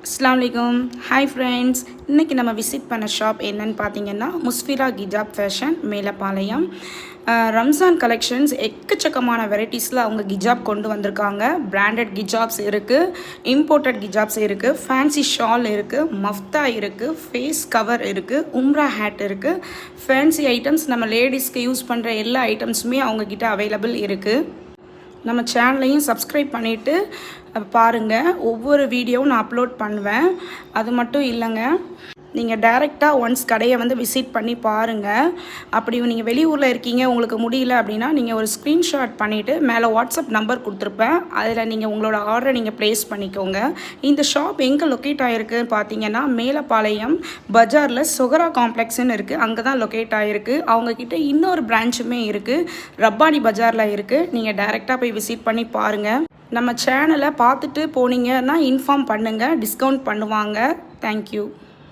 அஸ்ஸலாமுஅலைக்கும். Hi friends, இன்றைக்கி நம்ம visit பண்ண ஷாப் என்னன்னு பார்த்தீங்கன்னா முஸ்ஃபிரா கிஜாப் ஃபேஷன் மேலப்பாளையம். ரம்ஸான் கலெக்ஷன்ஸ் எக்கச்சக்கமான வெரைட்டிஸில் அவங்க கிஜாப் கொண்டு வந்திருக்காங்க. பிராண்டட் கிஜாப்ஸ் இருக்குது, இம்போர்ட்டட் கிஜாப்ஸ் இருக்குது, ஃபேன்சி ஷால் இருக்குது, மஃப்தா இருக்குது, ஃபேஸ் கவர் இருக்குது, உம்ரா ஹேட் இருக்குது. ஃபேன்சி ஐட்டம்ஸ் நம்ம லேடிஸ்க்கு யூஸ் பண்ணுற எல்லா ஐட்டம்ஸுமே அவங்கக்கிட்ட அவைலபிள் இருக்குது. நம்ம சேனலையும் சப்ஸ்கிரைப் பண்ணிவிட்டு பாருங்கள். ஒவ்வொரு வீடியோவும் நான் அப்லோட் பண்ணுவேன். அது மட்டும் இல்லைங்க, நீங்கள் டைரெக்டாக ஒன்ஸ் கடையை விசிட் பண்ணி பாருங்கள். அப்படி நீங்கள் வெளியூரில் இருக்கீங்க, உங்களுக்கு முடியல அப்படின்னா நீங்கள் ஒரு ஸ்க்ரீன்ஷாட் பண்ணிவிட்டு மேலே வாட்ஸ்அப் நம்பர் கொடுத்துருப்பேன், அதில் நீங்கள் உங்களோட ஆர்டரை நீங்கள் ப்ளேஸ் பண்ணிக்கோங்க. இந்த ஷாப் எங்கே லொக்கேட் ஆகிருக்குன்னு பார்த்தீங்கன்னா மேலப்பாளையம் பஜாரில் சொகரா காம்ப்ளெக்ஸ்ன்னு இருக்குது, அங்கே தான் லொக்கேட் ஆகிருக்கு. அவங்கக்கிட்ட இன்னொரு பிரான்ச்சுமே இருக்குது, ரப்பானி பஜாரில் இருக்குது. நீங்கள் டைரெக்டாக போய் விசிட் பண்ணி பாருங்கள். நம்ம சேனலை பார்த்துட்டு போனீங்கன்னா இன்ஃபார்ம் பண்ணுங்கள், டிஸ்கவுண்ட் பண்ணுவாங்க. தேங்க்யூ.